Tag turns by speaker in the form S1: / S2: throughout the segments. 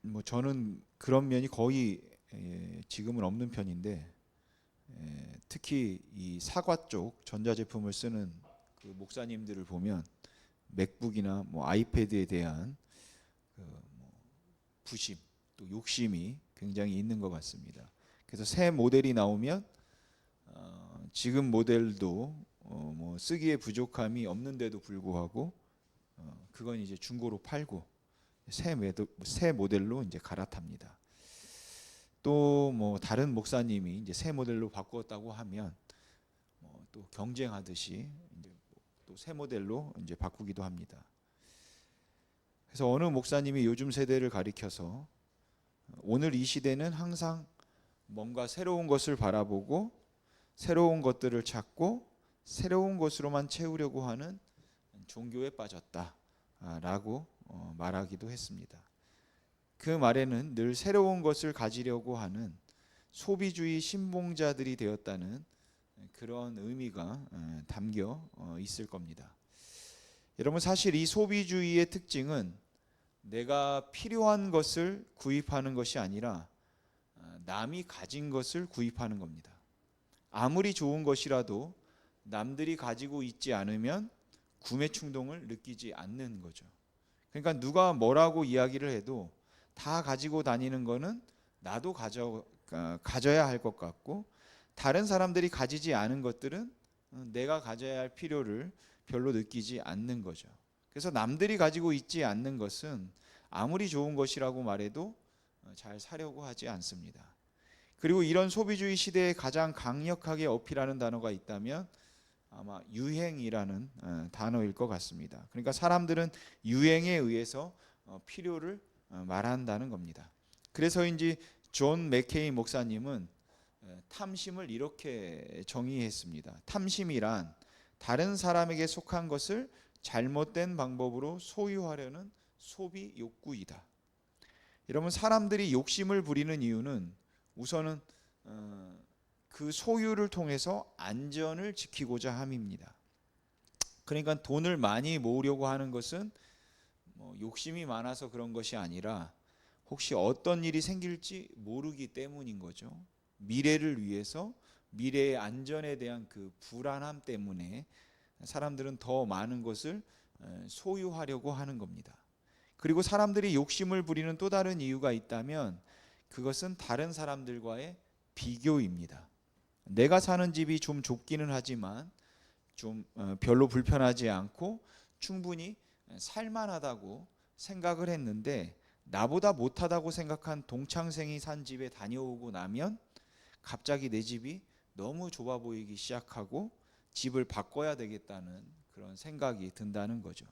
S1: 뭐 저는 그런 면이 거의 지금은 없는 편인데, 특히 이 사과 쪽 전자제품을 쓰는 그 목사님들을 보면 맥북이나 뭐 아이패드에 대한 그뭐 부심 또 욕심이 굉장히 있는 것 같습니다. 그래서 새 모델이 나오면 지금 모델도 뭐 쓰기에 부족함이 없는데도 불구하고 그건 이제 중고로 팔고 새 모델로 이제 갈아탑니다. 또 뭐 다른 목사님이 이제 새 모델로 바꾸었다고 하면 또 경쟁하듯이 이제 또 새 모델로 이제 바꾸기도 합니다. 그래서 어느 목사님이 요즘 세대를 가리켜서 오늘 이 시대는 항상 뭔가 새로운 것을 바라보고 새로운 것들을 찾고 새로운 것으로만 채우려고 하는 종교에 빠졌다라고 말하기도 했습니다. 그 말에는 늘 새로운 것을 가지려고 하는 소비주의 신봉자들이 되었다는 그런 의미가 담겨 있을 겁니다. 여러분, 사실 이 소비주의의 특징은 내가 필요한 것을 구입하는 것이 아니라 남이 가진 것을 구입하는 겁니다. 아무리 좋은 것이라도 남들이 가지고 있지 않으면 구매 충동을 느끼지 않는 거죠. 그러니까 누가 뭐라고 이야기를 해도 다 가지고 다니는 거는 나도 가져야 할 것 같고, 다른 사람들이 가지지 않은 것들은 내가 가져야 할 필요를 별로 느끼지 않는 거죠. 그래서 남들이 가지고 있지 않는 것은 아무리 좋은 것이라고 말해도 잘 사려고 하지 않습니다. 그리고 이런 소비주의 시대에 가장 강력하게 어필하는 단어가 있다면 아마 유행이라는 단어일 것 같습니다. 그러니까 사람들은 유행에 의해서 필요를 말한다는 겁니다. 그래서인지 존 맥케이 목사님은 탐심을 이렇게 정의했습니다. 탐심이란 다른 사람에게 속한 것을 잘못된 방법으로 소유하려는 소비 욕구이다. 여러분, 사람들이 욕심을 부리는 이유는 우선은 그 소유를 통해서 안전을 지키고자 함입니다. 그러니까 돈을 많이 모으려고 하는 것은 뭐 욕심이 많아서 그런 것이 아니라 혹시 어떤 일이 생길지 모르기 때문인 거죠. 미래를 위해서, 미래의 안전에 대한 그 불안함 때문에 사람들은 더 많은 것을 소유하려고 하는 겁니다. 그리고 사람들이 욕심을 부리는 또 다른 이유가 있다면 그것은 다른 사람들과의 비교입니다. 내가 사는 집이 좀 좁기는 하지만 좀 별로 불편하지 않고 충분히 살만하다고 생각을 했는데, 나보다 못하다고 생각한 동창생이 산 집에 다녀오고 나면 갑자기 내 집이 너무 좁아 보이기 시작하고 집을 바꿔야 되겠다는 그런 생각이 든다는 거죠.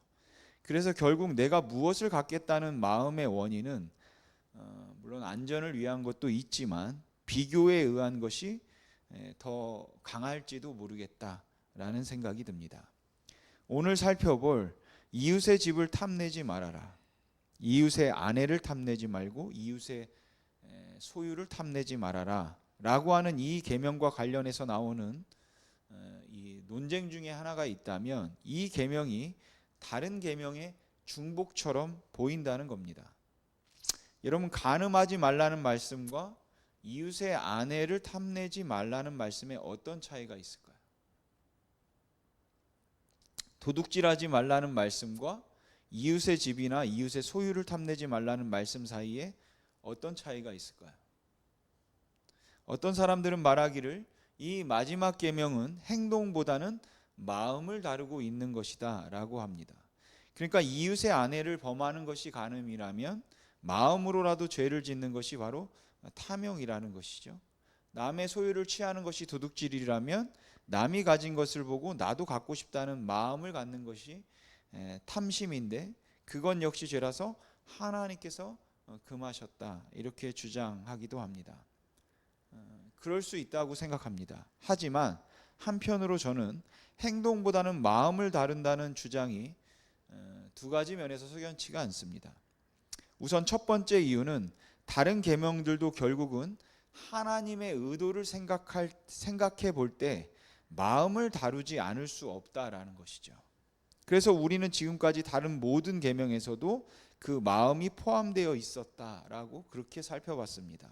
S1: 그래서 결국 내가 무엇을 갖겠다는 마음의 원인은 물론 안전을 위한 것도 있지만 비교에 의한 것이 더 강할지도 모르겠다라는 생각이 듭니다. 오늘 살펴볼 이웃의 집을 탐내지 말아라, 이웃의 아내를 탐내지 말고 이웃의 소유를 탐내지 말아라 라고 하는 이 계명과 관련해서 나오는 이 논쟁 중에 하나가 있다면 이 계명이 다른 계명의 중복처럼 보인다는 겁니다. 여러분, 간음하지 말라는 말씀과 이웃의 아내를 탐내지 말라는 말씀에 어떤 차이가 있을까요? 도둑질하지 말라는 말씀과 이웃의 집이나 이웃의 소유를 탐내지 말라는 말씀 사이에 어떤 차이가 있을까요? 어떤 사람들은 말하기를 이 마지막 계명은 행동보다는 마음을 다루고 있는 것이다 라고 합니다. 그러니까 이웃의 아내를 범하는 것이 간음이라면 마음으로라도 죄를 짓는 것이 바로 탐욕이라는 것이죠. 남의 소유를 취하는 것이 도둑질이라면 남이 가진 것을 보고 나도 갖고 싶다는 마음을 갖는 것이 탐심인데, 그건 역시 죄라서 하나님께서 금하셨다 이렇게 주장하기도 합니다. 그럴 수 있다고 생각합니다. 하지만 한편으로 저는 행동보다는 마음을 다룬다는 주장이 두 가지 면에서 석연치가 않습니다. 우선 첫 번째 이유는 다른 계명들도 결국은 하나님의 의도를 생각해 볼 때 마음을 다루지 않을 수 없다라는 것이죠. 그래서 우리는 지금까지 다른 모든 계명에서도 그 마음이 포함되어 있었다라고 그렇게 살펴봤습니다.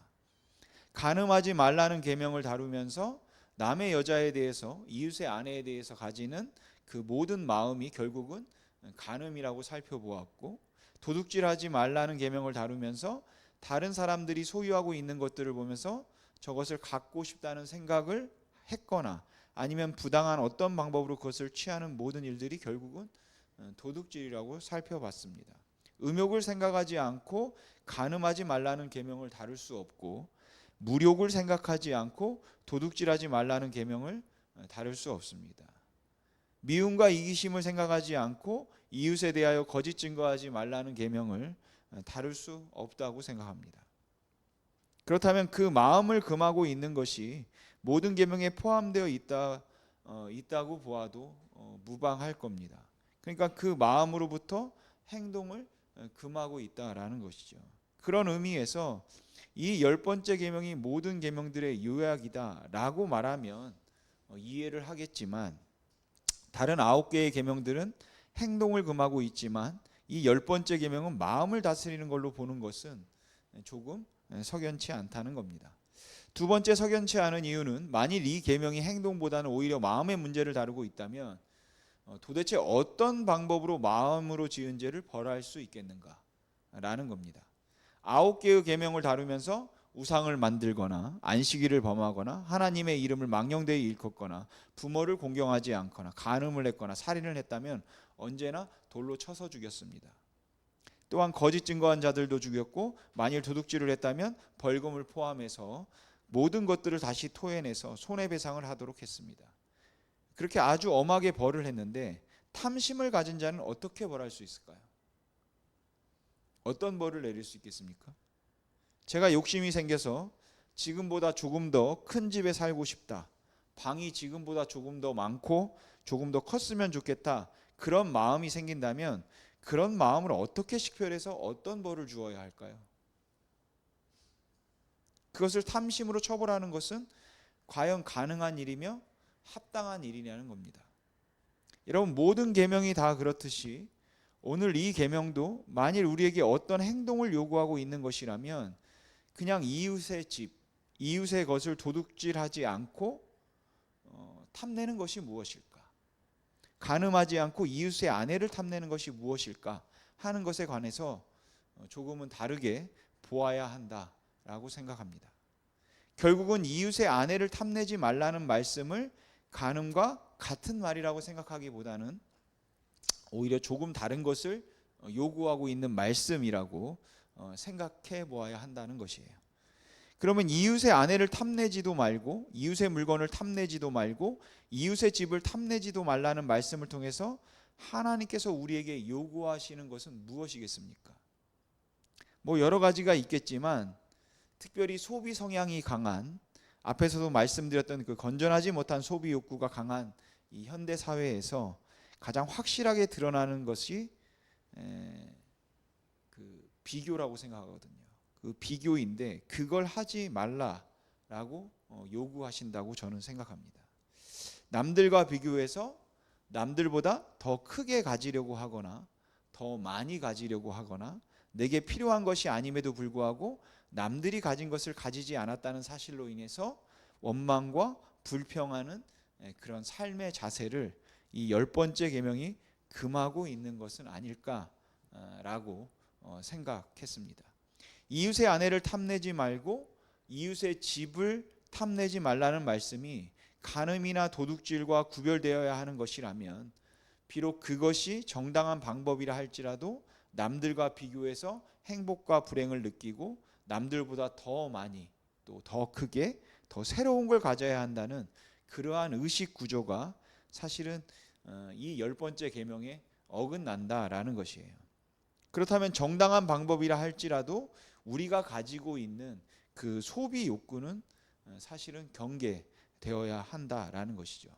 S1: 간음하지 말라는 계명을 다루면서 남의 여자에 대해서, 이웃의 아내에 대해서 가지는 그 모든 마음이 결국은 간음이라고 살펴보았고, 도둑질하지 말라는 계명을 다루면서 다른 사람들이 소유하고 있는 것들을 보면서 저것을 갖고 싶다는 생각을 했거나 아니면 부당한 어떤 방법으로 그것을 취하는 모든 일들이 결국은 도둑질이라고 살펴봤습니다. 음욕을 생각하지 않고 간음하지 말라는 계명을 다룰 수 없고, 무욕을 생각하지 않고 도둑질하지 말라는 계명을 다룰 수 없습니다. 미움과 이기심을 생각하지 않고 이웃에 대하여 거짓 증거하지 말라는 계명을 다룰 수 없다고 생각합니다. 그렇다면 그 마음을 금하고 있는 것이 모든 계명에 포함되어 있다고 보아도 무방할 겁니다. 그러니까 그 마음으로부터 행동을 금하고 있다라는 것이죠. 그런 의미에서 이 10번째 계명이 모든 계명들의 요약이다라고 말하면 이해를 하겠지만, 다른 9개의 계명들은 행동을 금하고 있지만 이 10번째 계명은 마음을 다스리는 걸로 보는 것은 조금 석연치 않다는 겁니다. 두 번째 석연치 않은 이유는, 만일 이 계명이 행동보다는 오히려 마음의 문제를 다루고 있다면 도대체 어떤 방법으로 마음으로 지은 죄를 벌할 수 있겠는가 라는 겁니다. 9개의 계명을 다루면서 우상을 만들거나 안식일을 범하거나 하나님의 이름을 망령되이 일컫거나 부모를 공경하지 않거나 간음을 했거나 살인을 했다면 언제나 돌로 쳐서 죽였습니다. 또한 거짓 증거한 자들도 죽였고, 만일 도둑질을 했다면 벌금을 포함해서 모든 것들을 다시 토해내서 손해배상을 하도록 했습니다. 그렇게 아주 엄하게 벌을 했는데, 탐심을 가진 자는 어떻게 벌할 수 있을까요? 어떤 벌을 내릴 수 있겠습니까? 제가 욕심이 생겨서 지금보다 조금 더 큰 집에 살고 싶다, 방이 지금보다 조금 더 많고 조금 더 컸으면 좋겠다, 그런 마음이 생긴다면 그런 마음을 어떻게 식별해서 어떤 벌을 주어야 할까요? 그것을 탐심으로 처벌하는 것은 과연 가능한 일이며 합당한 일이냐는 겁니다. 여러분, 모든 계명이 다 그렇듯이 오늘 이 계명도 만일 우리에게 어떤 행동을 요구하고 있는 것이라면 그냥 이웃의 집, 이웃의 것을 도둑질하지 않고 탐내는 것이 무엇일까? 간음하지 않고 이웃의 아내를 탐내는 것이 무엇일까 하는 것에 관해서 조금은 다르게 보아야 한다라고 생각합니다. 결국은 이웃의 아내를 탐내지 말라는 말씀을 간음과 같은 말이라고 생각하기보다는 오히려 조금 다른 것을 요구하고 있는 말씀이라고 생각해 보아야 한다는 것이에요. 그러면 이웃의 아내를 탐내지도 말고, 이웃의 물건을 탐내지도 말고, 이웃의 집을 탐내지도 말라는 말씀을 통해서 하나님께서 우리에게 요구하시는 것은 무엇이겠습니까? 뭐 여러 가지가 있겠지만, 특별히 소비 성향이 강한, 앞에서도 말씀드렸던 그 건전하지 못한 소비 욕구가 강한 이 현대 사회에서 가장 확실하게 드러나는 것이 그 비교라고 생각하거든요. 그 비교인데 그걸 하지 말라라고 요구하신다고 저는 생각합니다. 남들과 비교해서 남들보다 더 크게 가지려고 하거나 더 많이 가지려고 하거나 내게 필요한 것이 아님에도 불구하고 남들이 가진 것을 가지지 않았다는 사실로 인해서 원망과 불평하는 그런 삶의 자세를 이 10번째 계명이 금하고 있는 것은 아닐까라고 생각했습니다. 이웃의 아내를 탐내지 말고 이웃의 집을 탐내지 말라는 말씀이 간음이나 도둑질과 구별되어야 하는 것이라면, 비록 그것이 정당한 방법이라 할지라도 남들과 비교해서 행복과 불행을 느끼고 남들보다 더 많이, 또 더 크게, 더 새로운 걸 가져야 한다는 그러한 의식 구조가 사실은 이 10번째 계명에 어긋난다라는 것이에요. 그렇다면 정당한 방법이라 할지라도 우리가 가지고 있는 그 소비 욕구는 사실은 경계되어야 한다라는 것이죠.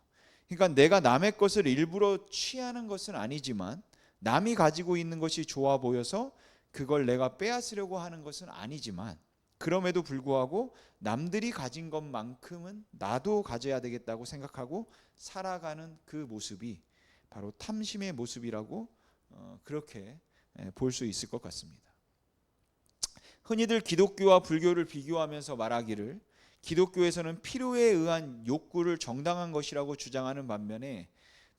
S1: 그러니까 내가 남의 것을 일부러 취하는 것은 아니지만, 남이 가지고 있는 것이 좋아 보여서 그걸 내가 빼앗으려고 하는 것은 아니지만, 그럼에도 불구하고 남들이 가진 것만큼은 나도 가져야 되겠다고 생각하고 살아가는 그 모습이 바로 탐심의 모습이라고 그렇게 볼 수 있을 것 같습니다. 흔히들 기독교와 불교를 비교하면서 말하기를 기독교에서는 필요에 의한 욕구를 정당한 것이라고 주장하는 반면에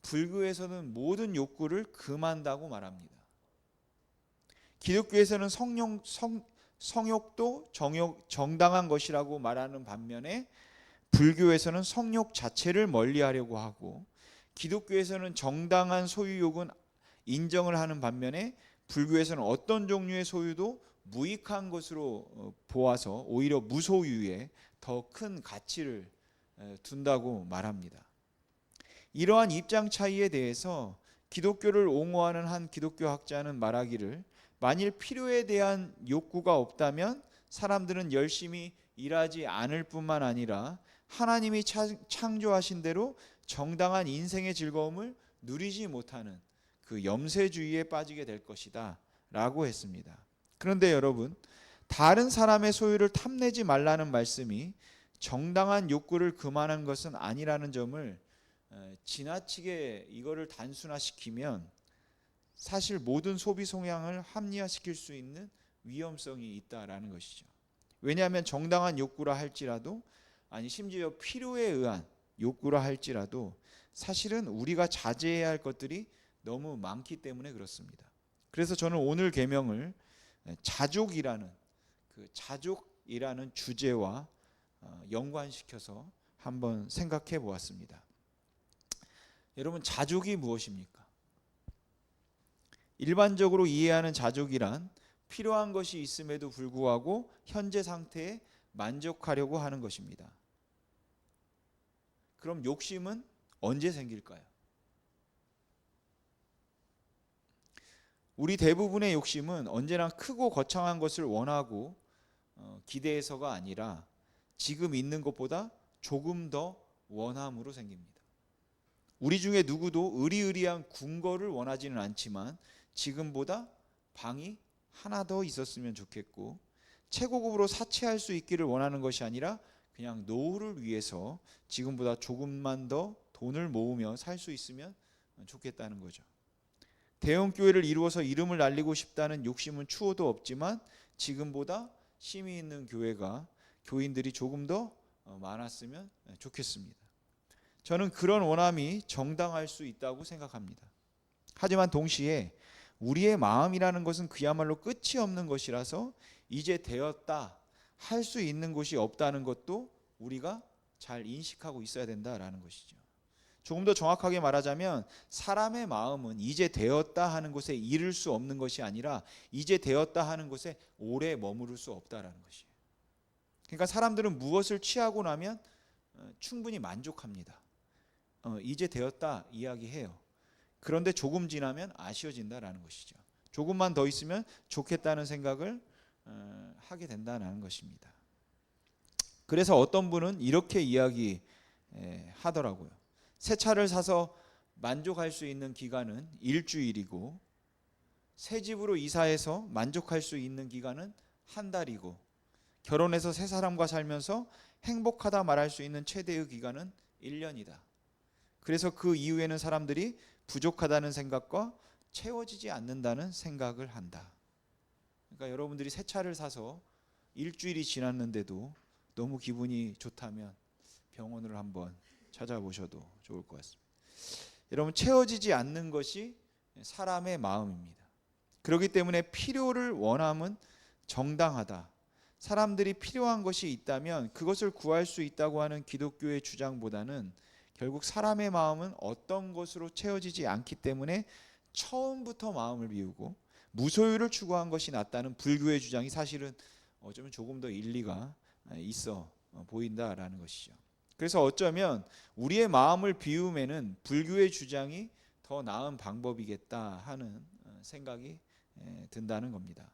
S1: 불교에서는 모든 욕구를 금한다고 말합니다. 기독교에서는 성욕도 정당한 것이라고 말하는 반면에 불교에서는 성욕 자체를 멀리하려고 하고, 기독교에서는 정당한 소유욕은 인정을 하는 반면에 불교에서는 어떤 종류의 소유도 무익한 것으로 보아서 오히려 무소유에 더 큰 가치를 둔다고 말합니다. 이러한 입장 차이에 대해서 기독교를 옹호하는 한 기독교 학자는 말하기를 만일 필요에 대한 욕구가 없다면 사람들은 열심히 일하지 않을 뿐만 아니라 하나님이 창조하신 대로 정당한 인생의 즐거움을 누리지 못하는 그 염세주의에 빠지게 될 것이다 라고 했습니다. 그런데 여러분, 다른 사람의 소유를 탐내지 말라는 말씀이 정당한 욕구를 금하는 것은 아니라는 점을 지나치게 이거를 단순화시키면 사실 모든 소비 성향을 합리화시킬 수 있는 위험성이 있다라는 것이죠. 왜냐하면 정당한 욕구라 할지라도, 아니 심지어 필요에 의한 욕구라 할지라도 사실은 우리가 자제해야 할 것들이 너무 많기 때문에 그렇습니다. 그래서 저는 오늘 계명을 자족이라는 주제와 연관시켜서 한번 생각해 보았습니다. 여러분, 자족이 무엇입니까? 일반적으로 이해하는 자족이란 필요한 것이 있음에도 불구하고 현재 상태에 만족하려고 하는 것입니다. 그럼 욕심은 언제 생길까요? 우리 대부분의 욕심은 언제나 크고 거창한 것을 원하고 기대해서가 아니라 지금 있는 것보다 조금 더 원함으로 생깁니다. 우리 중에 누구도 의리의리한 궁궐을 원하지는 않지만 지금보다 방이 하나 더 있었으면 좋겠고, 최고급으로 사채할 수 있기를 원하는 것이 아니라 그냥 노후를 위해서 지금보다 조금만 더 돈을 모으며 살 수 있으면 좋겠다는 거죠. 대형교회를 이루어서 이름을 날리고 싶다는 욕심은 추호도 없지만 지금보다 힘이 있는 교회가, 교인들이 조금 더 많았으면 좋겠습니다. 저는 그런 원함이 정당할 수 있다고 생각합니다. 하지만 동시에 우리의 마음이라는 것은 그야말로 끝이 없는 것이라서 이제 되었다 할 수 있는 곳이 없다는 것도 우리가 잘 인식하고 있어야 된다라는 것이죠. 조금 더 정확하게 말하자면 사람의 마음은 이제 되었다 하는 곳에 이를 수 없는 것이 아니라 이제 되었다 하는 곳에 오래 머무를 수 없다라는 것이에요. 그러니까 사람들은 무엇을 취하고 나면 충분히 만족합니다. 이제 되었다 이야기해요. 그런데 조금 지나면 아쉬워진다라는 것이죠. 조금만 더 있으면 좋겠다는 생각을 하게 된다는 것입니다. 그래서 어떤 분은 이렇게 이야기하더라고요. 새 차를 사서 만족할 수 있는 기간은 일주일이고, 새 집으로 이사해서 만족할 수 있는 기간은 한 달이고, 결혼해서 새 사람과 살면서 행복하다 말할 수 있는 최대의 기간은 1년이다. 그래서 그 이후에는 사람들이 부족하다는 생각과 채워지지 않는다는 생각을 한다. 그러니까 여러분들이 새 차를 사서 일주일이 지났는데도 너무 기분이 좋다면 병원을 한번 찾아보셔도 좋을 것 같습니다. 여러분, 채워지지 않는 것이 사람의 마음입니다. 그렇기 때문에 필요를 원함은 정당하다. 사람들이 필요한 것이 있다면 그것을 구할 수 있다고 하는 기독교의 주장보다는 결국 사람의 마음은 어떤 것으로 채워지지 않기 때문에 처음부터 마음을 비우고 무소유를 추구한 것이 낫다는 불교의 주장이 사실은 어쩌면 조금 더 일리가 있어 보인다라는 것이죠. 그래서 어쩌면 우리의 마음을 비움에는 불교의 주장이 더 나은 방법이겠다 하는 생각이 든다는 겁니다.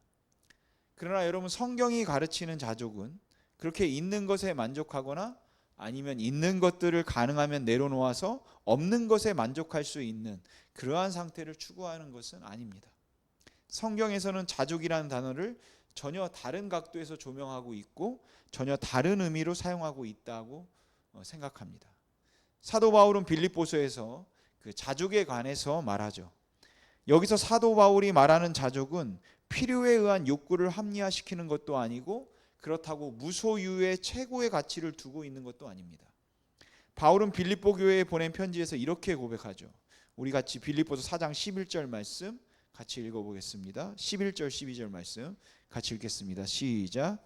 S1: 그러나 여러분, 성경이 가르치는 자족은 그렇게 있는 것에 만족하거나 아니면 있는 것들을 가능하면 내려놓아서 없는 것에 만족할 수 있는 그러한 상태를 추구하는 것은 아닙니다. 성경에서는 자족이라는 단어를 전혀 다른 각도에서 조명하고 있고 전혀 다른 의미로 사용하고 있다고 생각합니다. 사도 바울은 빌립보서에서 그 자족에 관해서 말하죠. 여기서 사도 바울이 말하는 자족은 필요에 의한 욕구를 합리화시키는 것도 아니고 그렇다고 무소유의 최고의 가치를 두고 있는 것도 아닙니다. 바울은 빌립보 교회에 보낸 편지에서 이렇게 고백하죠. 우리 같이 빌립보서 4장 11절 말씀 같이 읽어보겠습니다. 11절 12절 말씀 같이 읽겠습니다. 시작.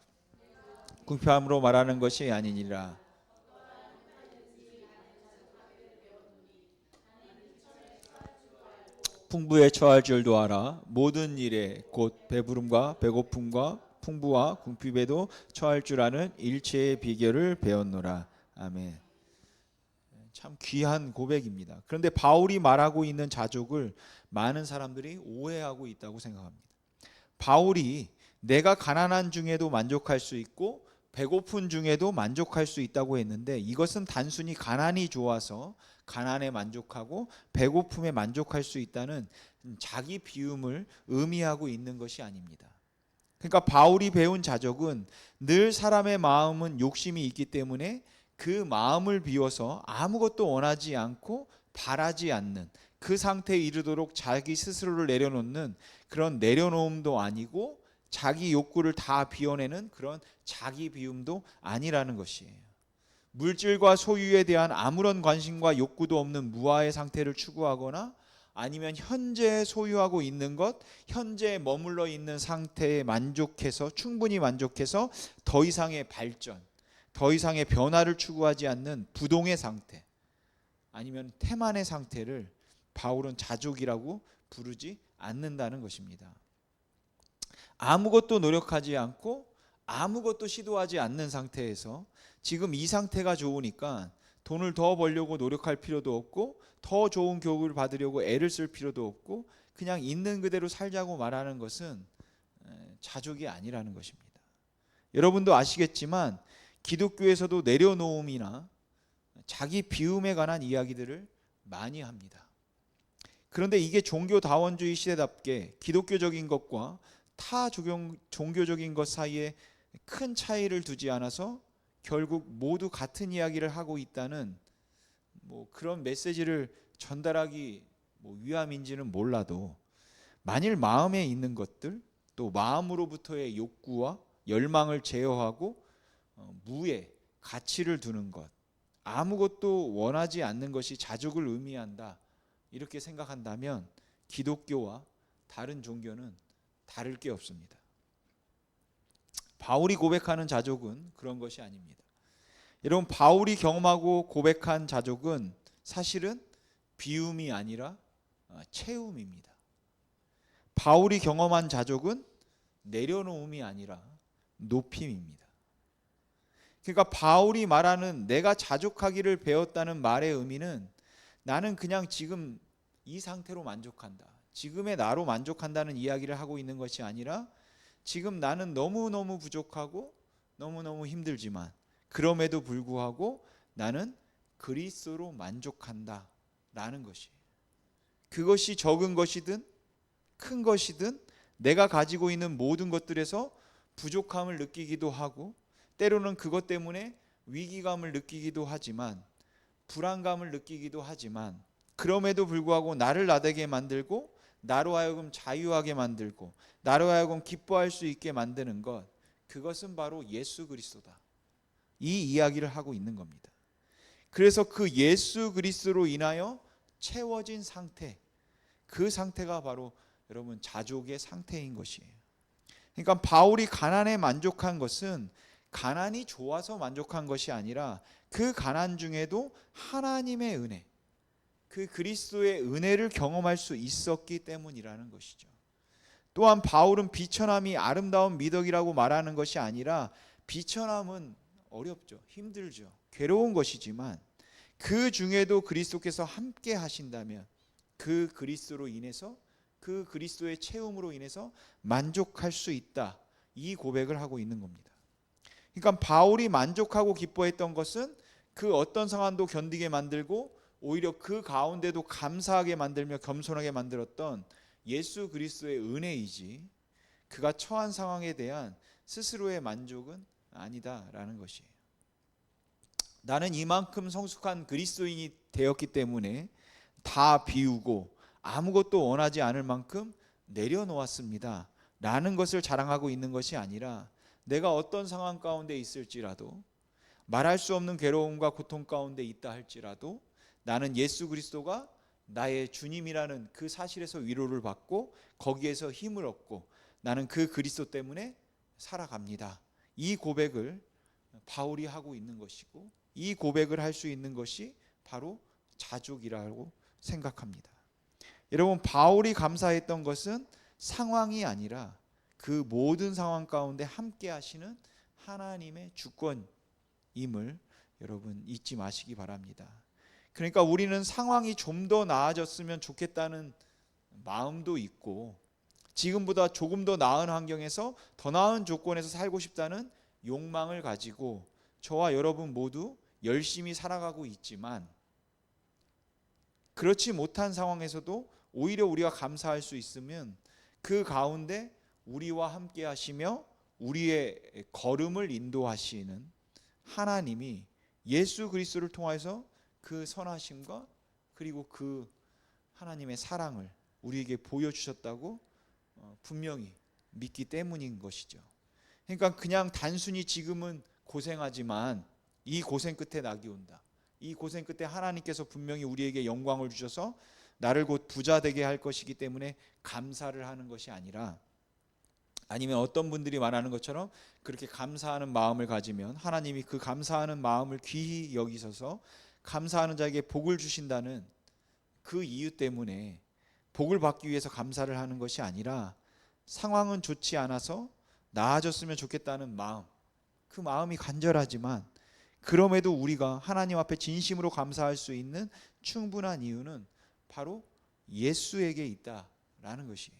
S1: 궁핍함으로 말하는 것이 아니니라. 풍부에 처할 줄도 알아. 모든 일에 곧 배부름과 배고픔과 풍부와 궁핍에도 처할 줄 아는 일체의 비결을 배웠노라. 아멘. 참 귀한 고백입니다. 그런데 바울이 말하고 있는 자족을 많은 사람들이 오해하고 있다고 생각합니다. 바울이 내가 가난한 중에도 만족할 수 있고 배고픈 중에도 만족할 수 있다고 했는데 이것은 단순히 가난이 좋아서 가난에 만족하고 배고픔에 만족할 수 있다는 자기 비움을 의미하고 있는 것이 아닙니다. 그러니까 바울이 배운 자족은 늘 사람의 마음은 욕심이 있기 때문에 그 마음을 비워서 아무것도 원하지 않고 바라지 않는 그 상태에 이르도록 자기 스스로를 내려놓는 그런 내려놓음도 아니고 자기 욕구를 다 비워내는 그런 자기 비움도 아니라는 것이에요. 물질과 소유에 대한 아무런 관심과 욕구도 없는 무아의 상태를 추구하거나 아니면 현재 소유하고 있는 것, 현재 머물러 있는 상태에 만족해서 충분히 만족해서 더 이상의 발전, 더 이상의 변화를 추구하지 않는 부동의 상태 아니면 태만의 상태를 바울은 자족이라고 부르지 않는다는 것입니다. 아무것도 노력하지 않고 아무것도 시도하지 않는 상태에서 지금 이 상태가 좋으니까 돈을 더 벌려고 노력할 필요도 없고 더 좋은 교육을 받으려고 애를 쓸 필요도 없고 그냥 있는 그대로 살자고 말하는 것은 자족이 아니라는 것입니다. 여러분도 아시겠지만 기독교에서도 내려놓음이나 자기 비움에 관한 이야기들을 많이 합니다. 그런데 이게 종교다원주의 시대답게 기독교적인 것과 타 종교적인 것 사이에 큰 차이를 두지 않아서 결국 모두 같은 이야기를 하고 있다는 그런 메시지를 전달하기 위함인지는 몰라도 만일 마음에 있는 것들 또 마음으로부터의 욕구와 열망을 제어하고 무에 가치를 두는 것 아무것도 원하지 않는 것이 자족을 의미한다 이렇게 생각한다면 기독교와 다른 종교는 다를 게 없습니다. 바울이 고백하는 자족은 그런 것이 아닙니다. 여러분 바울이 경험하고 고백한 자족은 사실은 비움이 아니라 채움입니다. 바울이 경험한 자족은 내려놓음이 아니라 높임입니다. 그러니까 바울이 말하는 내가 자족하기를 배웠다는 말의 의미는 나는 그냥 지금 이 상태로 만족한다. 지금의 나로 만족한다는 이야기를 하고 있는 것이 아니라 지금 나는 너무너무 부족하고 너무너무 힘들지만 그럼에도 불구하고 나는 그리스도로 만족한다 라는 것이에요. 그것이 적은 것이든 큰 것이든 내가 가지고 있는 모든 것들에서 부족함을 느끼기도 하고 때로는 그것 때문에 위기감을 느끼기도 하지만 불안감을 느끼기도 하지만 그럼에도 불구하고 나를 나되게 만들고 나로 하여금 자유하게 만들고 나로 하여금 기뻐할 수 있게 만드는 것 그것은 바로 예수 그리스도다. 이 이야기를 하고 있는 겁니다. 그래서 그 예수 그리스도로 인하여 채워진 상태 그 상태가 바로 여러분 자족의 상태인 것이에요. 그러니까 바울이 가난에 만족한 것은 가난이 좋아서 만족한 것이 아니라 그 가난 중에도 하나님의 은혜 그 그리스도의 은혜를 경험할 수 있었기 때문이라는 것이죠. 또한 바울은 비천함이 아름다운 미덕이라고 말하는 것이 아니라 비천함은 어렵죠. 힘들죠. 괴로운 것이지만 그 중에도 그리스도께서 함께 하신다면 그 그리스도로 인해서 그 그리스도의 채움으로 인해서 만족할 수 있다. 이 고백을 하고 있는 겁니다. 그러니까 바울이 만족하고 기뻐했던 것은 그 어떤 상황도 견디게 만들고 오히려 그 가운데도 감사하게 만들며 겸손하게 만들었던 예수 그리스도의 은혜이지 그가 처한 상황에 대한 스스로의 만족은 아니다라는 것이에요. 나는 이만큼 성숙한 그리스도인이 되었기 때문에 다 비우고 아무것도 원하지 않을 만큼 내려놓았습니다 라는 것을 자랑하고 있는 것이 아니라, 내가 어떤 상황 가운데 있을지라도, 말할 수 없는 괴로움과 고통 가운데 있다 할지라도 나는 예수 그리스도가 나의 주님이라는 그 사실에서 위로를 받고 거기에서 힘을 얻고 나는 그 그리스도 때문에 살아갑니다. 이 고백을 바울이 하고 있는 것이고, 이 고백을 할 수 있는 것이 바로 자족이라고 생각합니다. 여러분, 바울이 감사했던 것은 상황이 아니라 그 모든 상황 가운데 함께 하시는 하나님의 주권임을 여러분 잊지 마시기 바랍니다. 그러니까 우리는 상황이 좀 더 나아졌으면 좋겠다는 마음도 있고, 지금보다 조금 더 나은 환경에서 더 나은 조건에서 살고 싶다는 욕망을 가지고 저와 여러분 모두 열심히 살아가고 있지만, 그렇지 못한 상황에서도 오히려 우리가 감사할 수 있으면 그 가운데 우리와 함께 하시며 우리의 걸음을 인도하시는 하나님이 예수 그리스도를 통해서 그 선하심과 그리고 그 하나님의 사랑을 우리에게 보여주셨다고 분명히 믿기 때문인 것이죠. 그러니까 그냥 단순히 지금은 고생하지만 이 고생 끝에 낙이 온다, 이 고생 끝에 하나님께서 분명히 우리에게 영광을 주셔서 나를 곧 부자 되게 할 것이기 때문에 감사를 하는 것이 아니라, 아니면 어떤 분들이 말하는 것처럼 그렇게 감사하는 마음을 가지면 하나님이 그 감사하는 마음을 귀히 여기셔서 감사하는 자에게 복을 주신다는 그 이유 때문에 복을 받기 위해서 감사를 하는 것이 아니라, 상황은 좋지 않아서 나아졌으면 좋겠다는 마음, 그 마음이 간절하지만 그럼에도 우리가 하나님 앞에 진심으로 감사할 수 있는 충분한 이유는 바로 예수에게 있다라는 것이에요.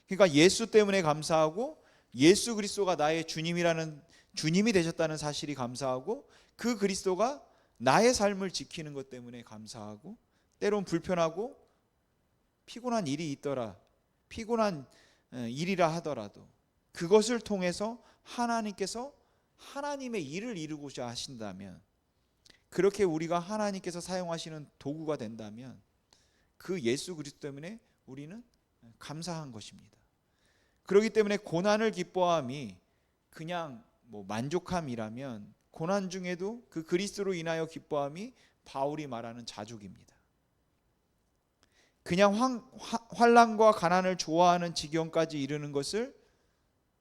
S1: 그러니까 예수 때문에 감사하고, 예수 그리스도가 나의 주님이라는, 주님이 되셨다는 사실이 감사하고, 그 그리스도가 나의 삶을 지키는 것 때문에 감사하고, 때론 불편하고 피곤한 일이 있더라, 피곤한 일이라 하더라도 그것을 통해서 하나님께서 하나님의 일을 이루고자 하신다면, 그렇게 우리가 하나님께서 사용하시는 도구가 된다면 그 예수 그리스도 때문에 우리는 감사한 것입니다. 그렇기 때문에 고난을 기뻐함이 그냥 만족함이라면, 고난 중에도 그 그리스도로 인하여 기뻐함이 바울이 말하는 자족입니다. 그냥 환난과 가난을 좋아하는 지경까지 이르는 것을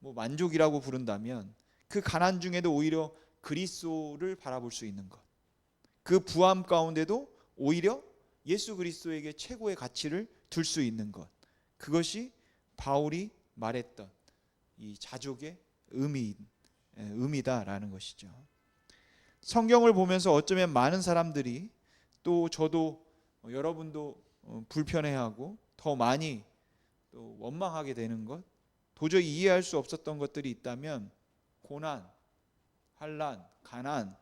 S1: 만족이라고 부른다면, 그 가난 중에도 오히려 그리스도를 바라볼 수 있는 것, 그 부함 가운데도 오히려 예수 그리스도에게 최고의 가치를 둘 수 있는 것, 그것이 바울이 말했던 이 자족의 의미다라는 것이죠. 성경을 보면서 어쩌면 많은 사람들이, 또 저도 여러분도 불편해하고 더 많이 또 원망하게 되는 것, 도저히 이해할 수 없었던 것들이 있다면 고난, 환난, 가난,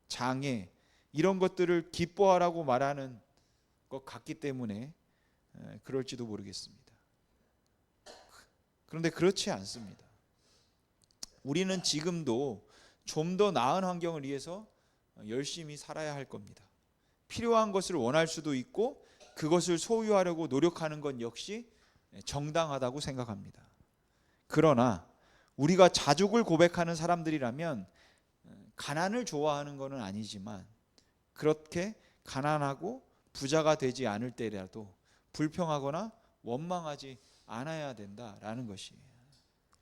S1: 장애, 이런 것들을 기뻐하라고 말하는 것 같기 때문에 그럴지도 모르겠습니다. 그런데 그렇지 않습니다. 우리는 지금도 좀 더 나은 환경을 위해서 열심히 살아야 할 겁니다. 필요한 것을 원할 수도 있고 그것을 소유하려고 노력하는 것 역시 정당하다고 생각합니다. 그러나 우리가 자족을 고백하는 사람들이라면 가난을 좋아하는 것은 아니지만, 그렇게 가난하고 부자가 되지 않을 때라도 불평하거나 원망하지 않아야 된다라는 것이에요.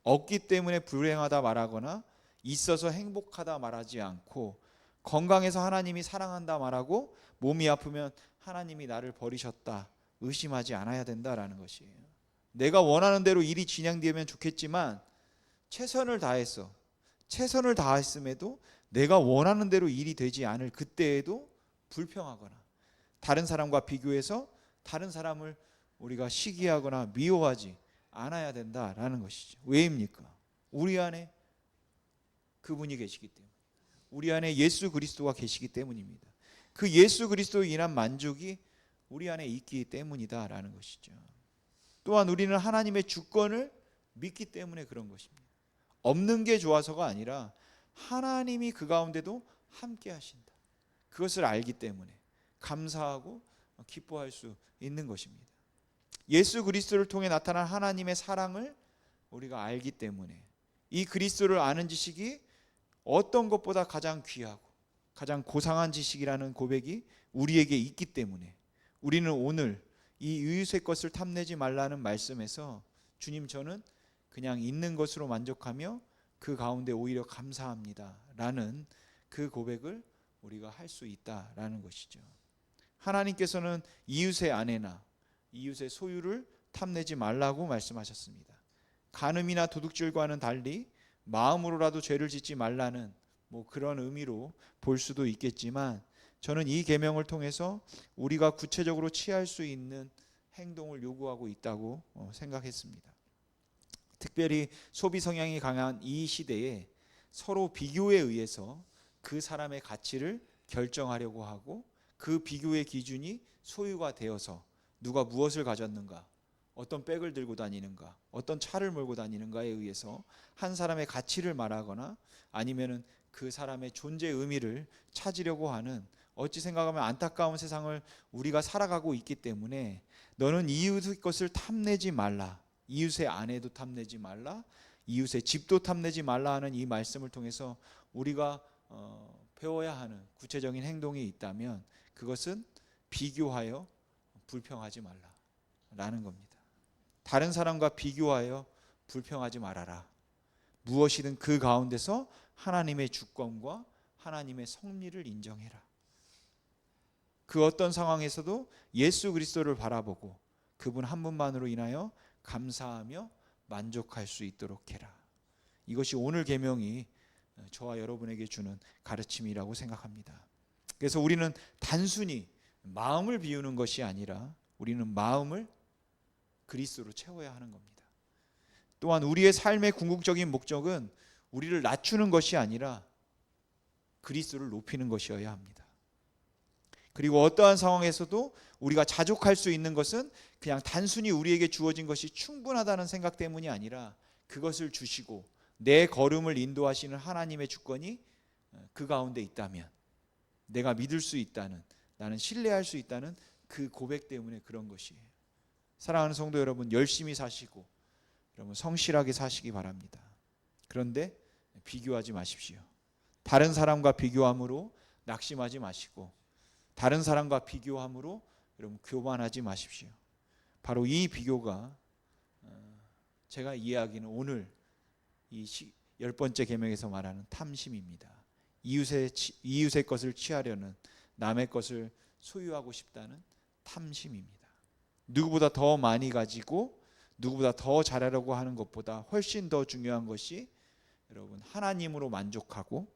S1: 없기 때문에 불행하다 말하거나 있어서 행복하다 말하지 않고, 건강해서 하나님이 사랑한다 말하고 몸이 아프면 하나님이 나를 버리셨다 의심하지 않아야 된다라는 것이에요. 내가 원하는 대로 일이 진행되면 좋겠지만 최선을 다했음에도 내가 원하는 대로 일이 되지 않을 그때에도 불평하거나 다른 사람과 비교해서 다른 사람을 우리가 시기하거나 미워하지 않아야 된다라는 것이죠. 왜입니까? 우리 안에 그분이 계시기 때문에, 우리 안에 예수 그리스도가 계시기 때문입니다. 그 예수 그리스도로 인한 만족이 우리 안에 있기 때문이다라는 것이죠. 또한 우리는 하나님의 주권을 믿기 때문에 그런 것입니다. 없는 게 좋아서가 아니라 하나님이 그 가운데도 함께 하신다, 그것을 알기 때문에 감사하고 기뻐할 수 있는 것입니다. 예수 그리스도를 통해 나타난 하나님의 사랑을 우리가 알기 때문에 이 그리스도를 아는 지식이 어떤 것보다 가장 귀하고 가장 고상한 지식이라는 고백이 우리에게 있기 때문에 우리는 오늘 이 이웃의 것을 탐내지 말라는 말씀에서 주님, 저는 그냥 있는 것으로 만족하며 그 가운데 오히려 감사합니다 라는 그 고백을 우리가 할 수 있다라는 것이죠. 하나님께서는 이웃의 아내나 이웃의 소유를 탐내지 말라고 말씀하셨습니다. 간음이나 도둑질과는 달리 마음으로라도 죄를 짓지 말라는 그런 의미로 볼 수도 있겠지만, 저는 이 계명을 통해서 우리가 구체적으로 취할 수 있는 행동을 요구하고 있다고 생각했습니다. 특별히 소비 성향이 강한 이 시대에 서로 비교에 의해서 그 사람의 가치를 결정하려고 하고, 그 비교의 기준이 소유가 되어서 누가 무엇을 가졌는가, 어떤 백을 들고 다니는가, 어떤 차를 몰고 다니는가에 의해서 한 사람의 가치를 말하거나 아니면은 그 사람의 존재 의미를 찾으려고 하는, 어찌 생각하면 안타까운 세상을 우리가 살아가고 있기 때문에 너는 이웃의 것을 탐내지 말라, 이웃의 아내도 탐내지 말라, 이웃의 집도 탐내지 말라 하는 이 말씀을 통해서 우리가 배워야 하는 구체적인 행동이 있다면 그것은 비교하여 불평하지 말라라는 겁니다. 다른 사람과 비교하여 불평하지 말아라. 무엇이든 그 가운데서 하나님의 주권과 하나님의 섭리를 인정해라. 그 어떤 상황에서도 예수 그리스도를 바라보고 그분 한 분만으로 인하여 감사하며 만족할 수 있도록 해라. 이것이 오늘 계명이 저와 여러분에게 주는 가르침이라고 생각합니다. 그래서 우리는 단순히 마음을 비우는 것이 아니라 우리는 마음을 그리스도로 채워야 하는 겁니다. 또한 우리의 삶의 궁극적인 목적은 우리를 낮추는 것이 아니라 그리스도를 높이는 것이어야 합니다. 그리고 어떠한 상황에서도 우리가 자족할 수 있는 것은 그냥 단순히 우리에게 주어진 것이 충분하다는 생각 때문이 아니라 그것을 주시고 내 걸음을 인도하시는 하나님의 주권이 그 가운데 있다면, 내가 믿을 수 있다는, 나는 신뢰할 수 있다는 그 고백 때문에 그런 것이에요. 사랑하는 성도 여러분, 열심히 사시고 여러분 성실하게 사시기 바랍니다. 그런데 비교하지 마십시오. 다른 사람과 비교함으로 낙심하지 마시고, 다른 사람과 비교함으로 여러분 교만하지 마십시오. 바로 이 비교가 제가 이해하기는 오늘 이 10번째 계명에서 말하는 탐심입니다. 이웃의 것을 취하려는, 남의 것을 소유하고 싶다는 탐심입니다. 누구보다 더 많이 가지고 누구보다 더 잘하려고 하는 것보다 훨씬 더 중요한 것이 여러분 하나님으로 만족하고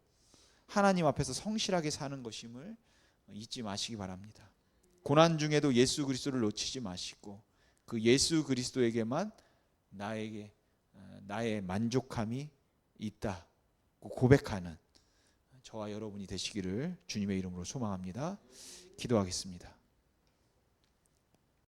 S1: 하나님 앞에서 성실하게 사는 것임을 잊지 마시기 바랍니다. 고난 중에도 예수 그리스도를 놓치지 마시고 그 예수 그리스도에게만 나의 만족함이 있다고 고백하는 저와 여러분이 되시기를 주님의 이름으로 소망합니다. 기도하겠습니다.